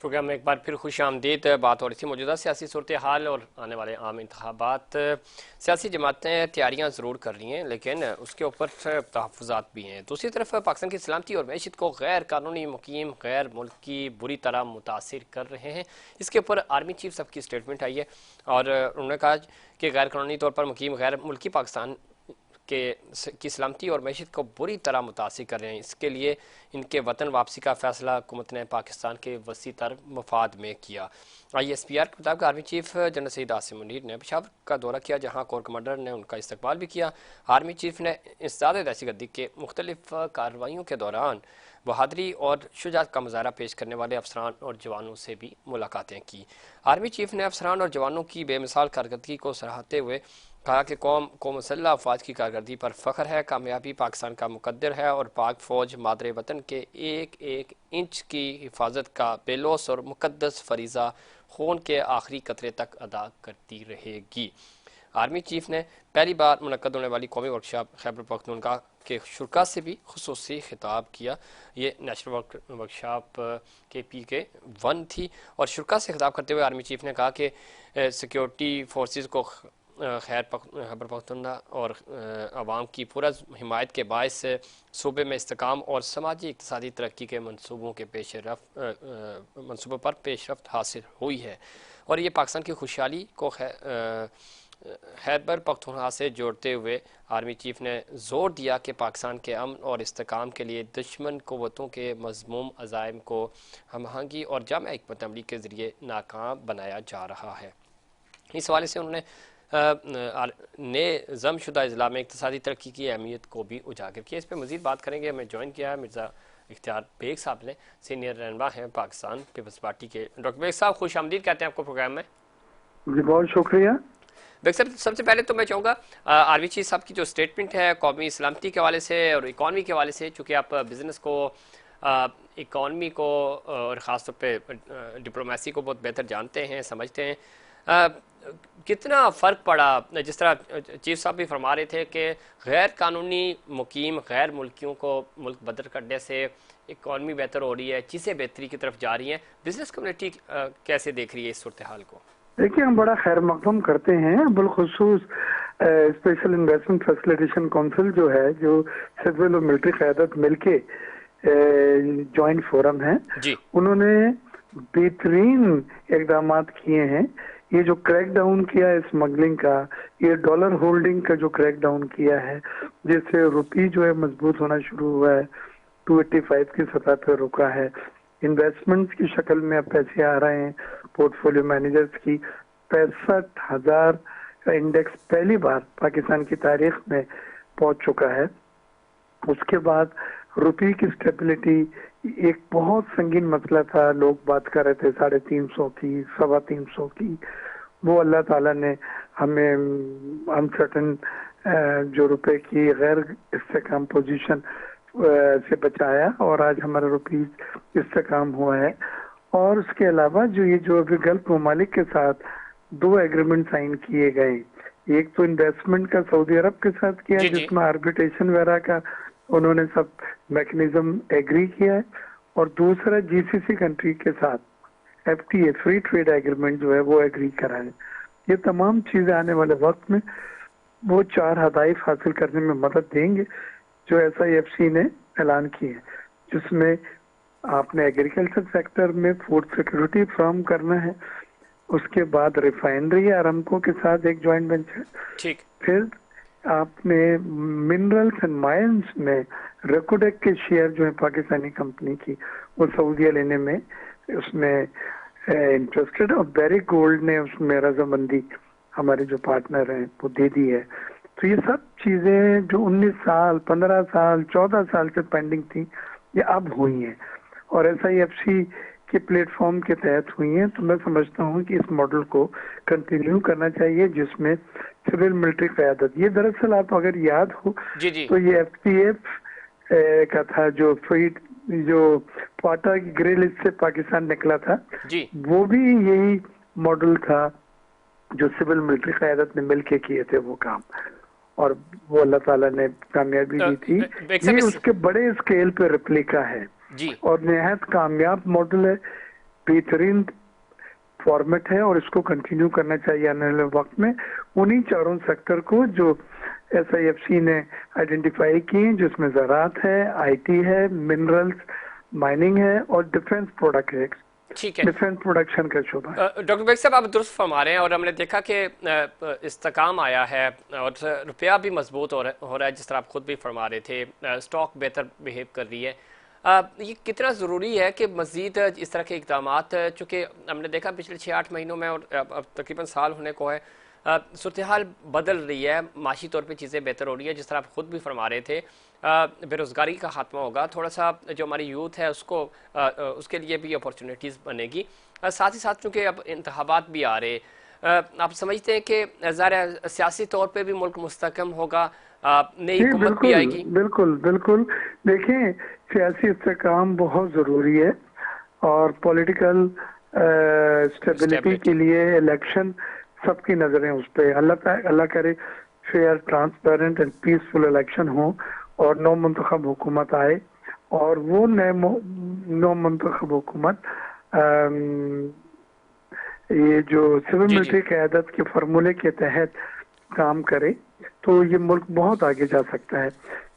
Programme में एक बार फिर खुश आमदीद। बात हो रही थी मौजूदा सियासी सूरत हाल और आने वाले आम इंतखाबात। सियासी जमातें तैयारियां ज़रूर कर रही हैं, लेकिन उसके ऊपर तहफ़्फ़ुज़ात भी हैं। दूसरी तरफ पाकिस्तान की सलामती और मैशत को गैर कानूनी मुकीम गैर मुल्की बुरी तरह मुतासिर कर रहे हैं। इसके ऊपर आर्मी चीफ साहब की स्टेटमेंट आई है और उन्होंने कहा कि गैर कानूनी तौर पर मुकीम गैर मुल्की पाकिस्तान की सलामती और मैशत को बुरी तरह मुतासिर कर रहे हैं। इसके लिए इनके वतन वापसी का फैसला हुकूमत ने पाकिस्तान के वसी तर मफाद में किया। ISPR के मुताबिक army chief general Syed Asim Munir ने पेशावर का दौरा किया, जहाँ कोर कमांडर ने उनका इस्तकबाल भी किया। आर्मी चीफ ने इंसदाद दहशतगर्दी के मुख्तलिफ कार्रवाइयों के दौरान बहादरी और शुजात का मुजाहरा पेश करने वाले अफसरान और जवानों से भी मुलाकातें की। आर्मी चीफ ने अफसरान और जवानों की बेमिसाल कारकर्दगी को सराहते हुए कहा कि कौम को मुसल्लह अफवाज की कारकर्दगी पर फ़ख्र है। कामयाबी पाकिस्तान का मुकद्दर है और पाक फ़ौज मादरे वतन के एक एक इंच की हिफाजत का बेलौस और मुकद्दस फरीज़ा खून के आखिरी कतरे तक अदा करती रहेगी। आर्मी चीफ ने पहली बार मुनक्कद होने वाली कौमी वर्कशॉप खैबर पख्तूनख्वा के शुरा से भी खुसूसी खिताब किया। ये नेशनल वर्कशॉप KPK-1 थी और शुरा से खिताब करते हुए आर्मी चीफ ने कहा कि सिक्योरिटी फोर्सेस को खैबर पख्तूनख्वा और आवाम की पूरा हिमायत के बायस सूबे में इस्तेकाम और समाजी इक़्तिसादी तरक्की के मनसूबों पर पेशरफ्त हासिल हुई है और ये पाकिस्तान की खुशहाली को खैबर पख्तूनख्वा से जोड़ते हुए आर्मी चीफ ने जोर दिया कि पाकिस्तान के अमन और इस्तेकाम के लिए दुश्मन क़ुव्वतों के मज़मूम अज़ाइम को हमआहंगी और जामे हिकमत अमली के ज़रिए नाकाम बनाया जा रहा है। इस हवाले से उन्होंने जमशुदा अजला में इक़्तिसादी तरक्की की अहमियत को भी उजागर किया। इस पर मज़ीद बात करेंगे। हमें ज्वाइन किया है मिर्ज़ा इख्तियार बेग साहब ने, सीनियर रहनुमा हैं पाकिस्तान पीपल्स पार्टी के। डॉक्टर बेग साहब खुश आमदीद कहते हैं आपको प्रोग्राम में। जी बहुत शुक्रिया। बेग साहब, सबसे पहले तो मैं चाहूँगा आर्मी चीफ साहब की जो स्टेटमेंट है कौमी सलामती के हवाले से और इकॉनमी के हवाले से, चूँकि आप बिज़नेस को इकॉनमी को और ख़ास तौर पे डिप्लोमेसी को बहुत बेहतर जानते हैं, समझते हैं, कितना फ़र्क पड़ा? जिस तरह चीफ साहब भी फरमा रहे थे कि गैर कानूनी मुकीम गैर मुल्कियों को मुल्क बदर करने से इकॉनमी बेहतर हो रही है, चीज़ें बेहतरी की तरफ जा रही हैं, बिजनेस कम्युनिटी कैसे देख रही है इस सूरत हाल को? देखिए, हम बड़ा खैर मकदम करते हैं। बिलखुसूस स्पेशल इन्वेस्टमेंट फैसिलिटेशन काउंसिल जो है, जो सिविल और मिलिट्री क़यादत मिलके जॉइंट फोरम है, उन्होंने बेहतरीन इकदाम किए हैं। ये जो क्रैक डाउन किया है स्मगलिंग का, ये डॉलर होल्डिंग का जो क्रैक डाउन किया है, जिससे रुपी जो है मजबूत होना शुरू हुआ है, 285 की सतह पर रुका है। इन्वेस्टमेंट्स की शक्ल में अब पैसे आ रहे हैं पोर्टफोलियो मैनेजर्स की। 65,000 का इंडेक्स पहली बार पाकिस्तान की तारीख में पहुंच चुका है। उसके बाद रुपये की स्टेबिलिटी एक बहुत संगीन मसला था, लोग बात कर रहे थे 350 की, 325 की। वो अल्लाह ताला ने हमें अनसर्टन जो रुपए की गैर इस्तेकाम पोजीशन से बचाया और आज हमारा रुपये इस्तेकाम हुआ है। और उसके अलावा जो अभी गल्फ ममालिक के साथ 2 एग्रीमेंट साइन किए गए, एक तो इन्वेस्टमेंट का सऊदी अरब के साथ किया जिसमें आर्बिट्रेशन वगैरह का उन्होंने सब मैकेनिज्म एग्री किया है, और दूसरा GCC कंट्री के साथ FTA फ्री ट्रेड एग्रीमेंट जो है वो एग्री करा है। ये तमाम चीजें आने वाले वक्त में वो 4 हदाइफ हासिल करने में मदद देंगे जो SIFC ने ऐलान किए हैं, जिसमें आपने एग्रीकल्चर सेक्टर में फूड सिक्योरिटी फर्म करना है, उसके बाद रिफाइनरी अरामको के साथ एक जॉइंट वेंचर, ठीक, फिर आपने मिनरल्स एंड माइंस में रेकोडेक के शेयर जो है पाकिस्तानी कंपनी की, वो सऊदीया लेने में उसमें इंटरेस्टेड, और बेरिक गोल्ड ने उसमें रजामंदी हमारे जो पार्टनर हैं वो दे दी है। तो ये सब चीजें जो 19 साल 15 साल 14 साल से पेंडिंग थी, ये अब हुई हैं और SIFC के प्लेटफॉर्म के तहत हुई हैं। तो मैं समझता हूँ कि इस मॉडल को कंटिन्यू करना चाहिए, जिसमें सिविल मिलिट्री क़यादत, ये दरअसल आप अगर याद हो तो ये FTF का था जो फ्री जो क्वार्टा की ग्रे लिस्ट से पाकिस्तान निकला था, वो भी यही मॉडल था जो सिविल मिलिट्री क़यादत ने मिलके किए थे वो काम, और वो अल्लाह ताला ने कामयाबी दी थी। ये उसके बड़े स्केल पे रिप्लिका है और निहायत कामयाब मॉडल है। बेहतरीन फॉर्मेट है और इसको कंटिन्यू करना चाहिए आने वाले वक्त में। उन्हीं चारों सेक्टर को जो SIFC ने आइडेंटिफाई किए, जिसमें ज़राअत है, IT है, मिनरल्स, माइनिंग है और डिफेंस प्रोडक्ट है, ठीक है। डिफेंस प्रोडक्शन का शुबा है। डॉक्टर बेग साहब, आप दुरुस्त फरमा रहे हैं और हमने देखा कि इस्तेकाम आया है और रुपया भी मजबूत हो रहा है, जिस तरह आप खुद भी फरमा रहे थे, स्टॉक बेहतर बिहेव कर रही है। ये कितना ज़रूरी है कि मज़ीद इस तरह के इकदाम, चूँकि हमने देखा पिछले 6-8 महीनों में और अब तकरीबन साल होने को है, सूरत हाल बदल रही है, माशी तौर पे चीज़ें बेहतर हो रही है, जिस तरह आप खुद भी फरमा रहे थे। बेरोज़गारी का खात्मा होगा, थोड़ा सा जो हमारी यूथ है उसको उसके लिए भी अपॉर्चुनिटीज़ बनेगी। साथ ही साथ चूँकि अब इंतखाबात भी आ रहे, आप समझते हैं कि ज़ाहिर सियासी तौर पे भी मुल्क मुस्तकम होगा, नई जी हुकूमत भी आएगी? बिल्कुल बिल्कुल। देखें, सियासी इस्तेकाम बहुत ज़रूरी है और पॉलिटिकल स्टेबिलिटी के लिए इलेक्शन सबकी नज़रें उस पर। अल्लाह करे fair, transparent and peaceful election हो और नौ मुंतखब हुकूमत आए और वो नौ मुंतखब हुकूमत ये जो सिविल मिलिट्री क़यादत के फार्मूले के तहत काम करे तो ये मुल्क बहुत आगे जा सकता है।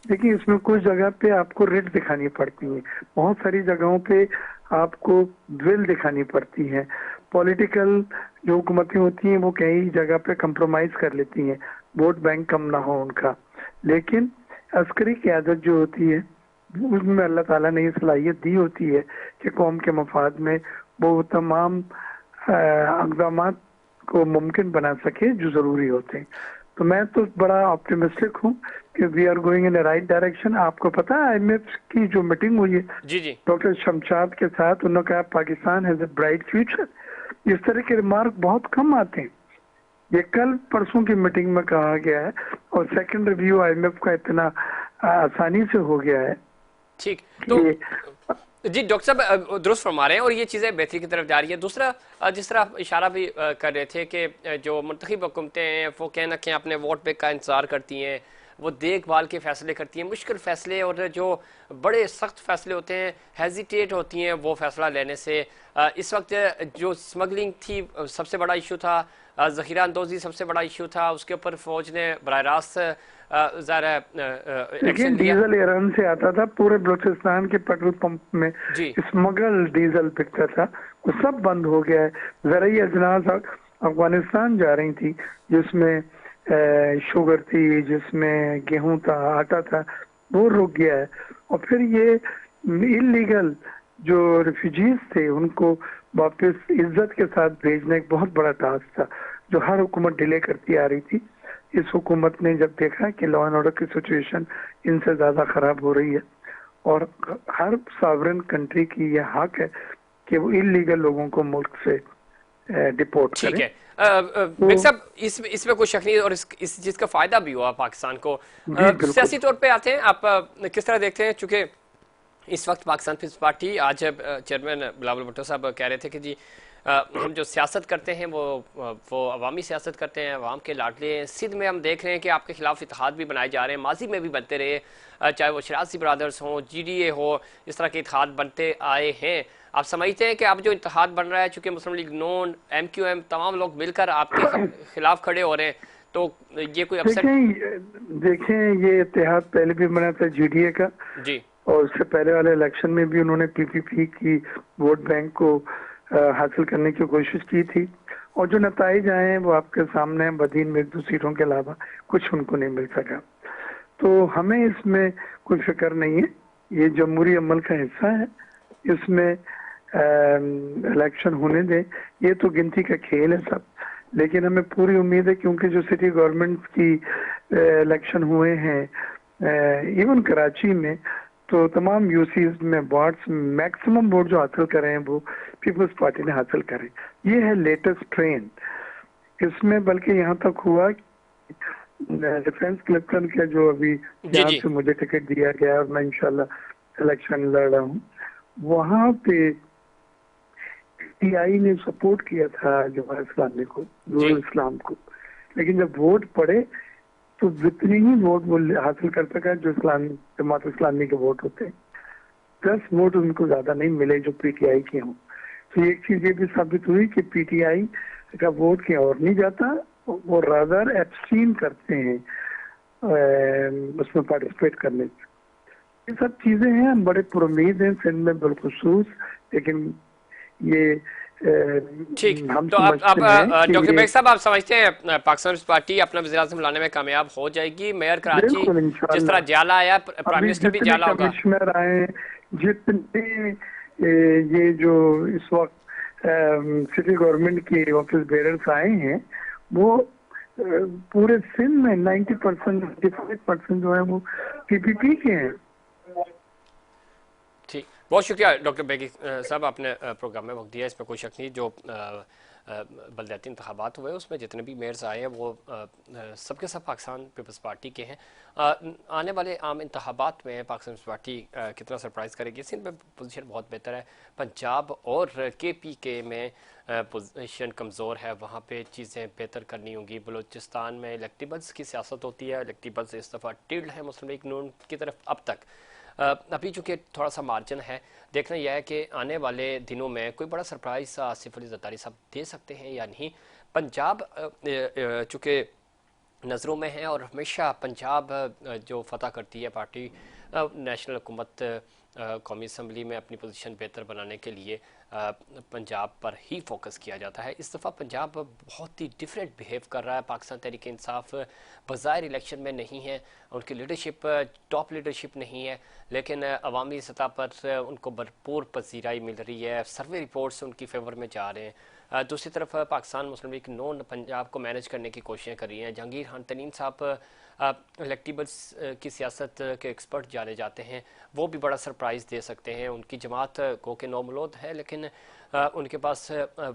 देखिए, इसमें कुछ जगह पे आपको रिट दिखानी पड़ती है, बहुत सारी जगहों पे आपको विल दिखानी पड़ती है। पॉलिटिकल जो हुकूमतें होती हैं वो कई जगह पे कंप्रोमाइज कर लेती हैं, वोट बैंक कम ना हो उनका, लेकिन अस्करी क़यादत जो होती है उसमें अल्लाह ताला ने ये सलाहियत दी होती है कि कौम के मफाद में वो तमाम इक़दामात को मुमकिन बना सके जो ज़रूरी होते हैं। तो मैं तो बड़ा ऑप्टिमिस्टिक हूँ कि we are going in the right direction. आपको पता है IMF की जो मीटिंग हुई है जी डॉक्टर शमशाद के साथ, उन्होंने कहा Pakistan has a bright future. इस तरह के रिमार्क बहुत कम आते हैं। ये कल परसों की मीटिंग में कहा गया है और सेकंड रिव्यू IMF का इतना आसानी से हो गया है। ठीक, तो जी डॉक्टर साहब दुरुस्त फरमा रहे हैं और ये चीज़ें बेहतरी की तरफ जा रही है। दूसरा, जिस तरह आप इशारा भी कर रहे थे कि जो मुंतखब हुकूमतें हैं वो कहीं ना कहीं अपने वोट पे का इंतजार करती हैं, वो देखभाल के फैसले करती हैं, मुश्किल फैसले और जो बड़े सख्त फैसले होते हैं हेजिटेट होती हैं वो फैसला लेने से। इस वक्त जो स्मगलिंग थी सबसे बड़ा इशू था, ज़ख़ीरा अंदोज़ी सबसे बड़ा इशू था, उसके ऊपर फ़ौज ने बराह रास्त लेकिन डीजल ईरान से आता था, पूरे बलूचिस्तान के पेट्रोल पंप में स्मगल डीजल बिकता था, वो सब बंद हो गया है। ज़रूरी अजनास अफगानिस्तान जा रही थी जिसमें शुगर थी, जिसमें गेहूं था, आटा था, वो रुक गया है। और फिर ये इलीगल जो रिफ्यूजीज थे उनको वापस इज्जत के साथ भेजना एक बहुत बड़ा टास्क था जो हर हुकूमत डिले करती आ रही थी। इस हुकूमत ने जब देखा कि लॉ एंड ऑर्डर की सिचुएशन इनसे ज़्यादा ख़राब हो रही है और हर सॉवरेन कंट्री की यह हक है कि वो इलीगल लोगों को मुल्क से डिपोर्ट करें। ठीक है बेग साहब, इसमें कोई शक नहीं और इस चीज़ का फ़ायदा भी हुआ पाकिस्तान को। सियासी तौर पे आते हैं, आप किस तरह देखते हैं? चूँकि इस वक्त पाकिस्तान पीपल्स पार्टी, आज चेयरमैन बिलावल भुट्टो साहब कह रहे थे कि जी हम जो सियासत करते हैं वो अवामी सियासत करते हैं, अवाम के लाडले हैं। सिंध में हम देख रहे हैं कि आपके खिलाफ इत्तेहाद भी बनाए जा रहे हैं, माजी में भी बनते रहे, चाहे वो शराजी ब्रदर्स हों, GDA हो, इस तरह के इत्तेहाद बनते आए हैं। आप समझते हैं कि अब जो इत्तेहाद बन रहा है, चूँकि मुस्लिम लीग नून, MQM तमाम लोग मिलकर आपके खिलाफ खड़े हो रहे हैं, तो ये कोई अवसर? देखें, ये इत्तेहाद पहले भी बना था GDA का जी, और उससे पहले वाले इलेक्शन में भी उन्होंने PPP की वोट बैंक को हासिल करने की कोशिश की थी और जो नताइज आए हैं वो आपके सामने हैं। बदीन में 2 सीटों के अलावा कुछ उनको नहीं मिल सका, तो हमें इसमें कोई फिक्र नहीं है। ये जमहूरी अमल का हिस्सा है, इसमें इलेक्शन होने दें, ये तो गिनती का खेल है सब। लेकिन हमें पूरी उम्मीद है क्योंकि जो सिटी गवर्नमेंट की इलेक्शन हुए हैं इवन कराची में, तो तमाम यूसीज में वार्ड्स मैक्सिमम वोट जो हासिल कर रहे हैं वो पीपल्स पार्टी ने हासिल करे। ये है लेटेस्ट ट्रेंड इसमें। बल्कि यहाँ तक हुआ डिफेंस कलेक्टर का जो अभी यहाँ से मुझे टिकट दिया गया और मैं इंशाल्लाह इलेक्शन लड़ रहा हूँ, वहाँ पे PTI ने सपोर्ट किया था जमात इस्लामी को, नूरुल इस्लाम को, लेकिन जब वोट पड़े तो जितनी ही वोट वो हासिल कर सका जो जमात इस्लामी के वोट होते हैं, 10 वोट उनको ज्यादा नहीं मिले जो PTI के हों। तो एक चीज ये भी साबित हुई कि पीटीआई का वोट की ओर नहीं जाता, वो रादर एब्सटीन करते हैं उसमें पार्टिसिपेट करने से। ये सब चीजें हैं, हम बड़े पुरुम्मीद हैं सिंध में बिलखुसूस, लेकिन ये ठीक। हम तो अब समझते हैं कि डॉक्टर ये बेग साहब, आप समझते हैं पाकिस्तान पीपल्स पार्टी अपना वज़ीर-ए-आज़म लाने में कामयाब हो जाएगी? मेयर कराची बिल्कुल जिस तरह इंशाल्लाह, जाला आया, प्राइम अभी मिनिस्टर भी जितने जाला होगा। कमिश्नर आए, जितने ये जो इस वक्त सिटी गवर्नमेंट के ऑफिस बेरर्स आए हैं, वो पूरे सिंध में 90%, 95% जो है वो पीपीपी के हैं। ठीक, बहुत शुक्रिया डॉक्टर बेगी साहब, आपने प्रोग्राम में वक्त दिया। इसमें कोई शक नहीं, जो बलदियाती इंतखाबात हुए उसमें जितने भी मेयर्स आए हैं वो सबके सब पाकिस्तान पीपल्स पार्टी के हैं। आने वाले आम इंतखाबात में पाकिस्तान पीपल्स पार्टी कितना सरप्राइज़ करेगी? सिंध में पोजीशन बहुत बेहतर है, पंजाब और KPK में पोजीशन कमज़ोर है, वहाँ पे चीज़ें बेहतर करनी होंगी। बलूचिस्तान में इलेक्टेबल्स की सियासत होती है, इलेक्टेबल्स इस दफ़ा टिल्ड है मुस्लिम लीग नून की तरफ। अब तक अभी चूँकि थोड़ा सा मार्जिन है, देखना यह है कि आने वाले दिनों में कोई बड़ा सरप्राइज आसिफ अली जरदारी साहब दे सकते हैं या नहीं। पंजाब चूँकि नज़रों में है और हमेशा पंजाब जो फतह करती है पार्टी, नेशनल हुकूमत कौमी असम्बली में अपनी पोजीशन बेहतर बनाने के लिए पंजाब पर ही फोकस किया जाता है। इस दफ़ा पंजाब बहुत ही डिफरेंट बिहेव कर रहा है। पाकिस्तान तहरीक इंसाफ बज़ाहिर इलेक्शन में नहीं है, उनकी लीडरशिप टॉप लीडरशिप नहीं है, लेकिन अवामी सतह पर उनको भरपूर पजीराई मिल रही है। सर्वे रिपोर्ट्स उनकी फेवर में जा रहे हैं। दूसरी तरफ पाकिस्तान मुस्लिम लीग नून पंजाब को मैनेज करने की कोशिशें कर रही हैं। जहांगीर खान तरीन साहब इलेक्टिबल्स की सियासत के एक्सपर्ट जाने जाते हैं, वो भी बड़ा सरप्राइज़ दे सकते हैं। उनकी जमात को के नौमलोद है, लेकिन उनके पास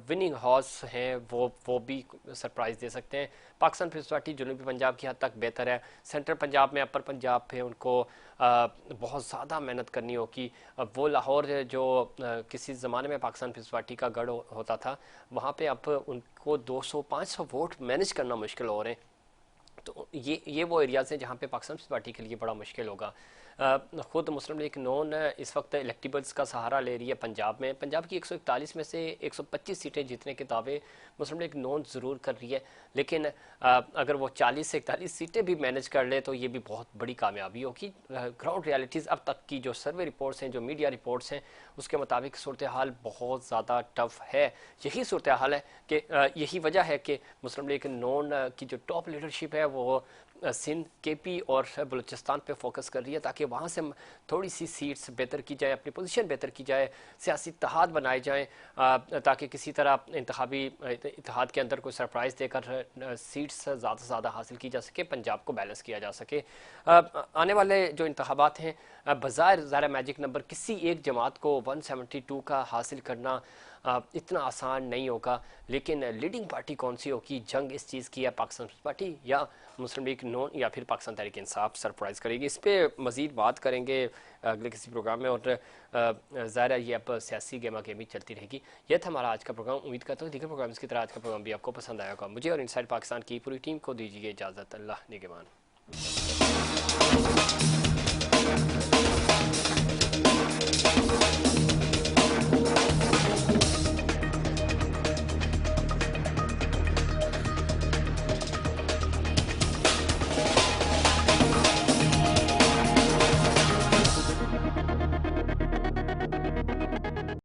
विनिंग हॉर्स हैं, वो भी सरप्राइज़ दे सकते हैं। पाकिस्तान पीपल्स पार्टी जनूबी पंजाब की हद तक बेहतर है। सेंट्रल पंजाब में, अपर पंजाब पे उनको बहुत ज़्यादा मेहनत करनी होगी। वो लाहौर जो किसी ज़माने में पाकिस्तान पीपल्स पार्टी का गढ़ होता था, वहाँ पे अब उनको 200-500 वोट मैनेज करना मुश्किल हो रहे हैं। तो ये वो एरियाज़ हैं जहाँ पे पाकिस्तान पीपल्स पार्टी के लिए बड़ा मुश्किल होगा। खुद मुस्लिम लीग नून इस वक्त इलेक्टिबल्स का सहारा ले रही है पंजाब में। पंजाब की 141 में से 125 सीटें जीतने के दावे मुस्लिम लीग नून ज़रूर कर रही है, लेकिन अगर वो 40 से 41 सीटें भी मैनेज कर ले तो ये भी बहुत बड़ी कामयाबी होगी। ग्राउंड रियलिटीज़ अब तक की जो सर्वे रिपोर्ट्स हैं, जो मीडिया रिपोर्ट्स हैं, उसके मुताबिक सूरत हाल बहुत ज़्यादा टफ है। यही सूरत हाल है कि यही वजह है कि मुस्लिम लीग नून की जो टॉप लीडरशिप है वो सिंध, KP और बलूचिस्तान पे फोकस कर रही है, ताकि वहाँ से थोड़ी सी सीट्स बेहतर की जाए, अपनी पोजीशन बेहतर की जाए, सियासी इत्तेहाद बनाए जाएँ, ताकि किसी तरह इंतखाबी इत्तेहाद के अंदर कोई सरप्राइज़ देकर सीट्स ज़्यादा से ज़्यादा हासिल की जा सके, पंजाब को बैलेंस किया जा सके। आने वाले जो इंतखाबात हैं, बज़ाहिर ज़ाहिर मैजिक नंबर किसी एक जमात को 172 का हासिल करना इतना आसान नहीं होगा, लेकिन लीडिंग पार्टी कौन सी होगी, जंग इस चीज़ की है पाकिस्तान पीपल्स पार्टी या मुस्लिम लीग नून या फिर पाकिस्तान तहरीक इंसाफ सरप्राइज़ करेगी। इस पर मज़ीद बात करेंगे अगले किसी प्रोग्राम में, और ज़ाहिर है ये अब सियासी गेमा गेमी चलती रहेगी। यह था हमारा आज का प्रोग्राम। उम्मीद करता हूँ दीगर प्रोग्राम्स की तरह आज का प्रोग्राम भी आपको पसंद आया होगा। मुझे और इनसाइड पाकिस्तान की पूरी टीम को दीजिए इजाज़त। अल्लाह निगहबान।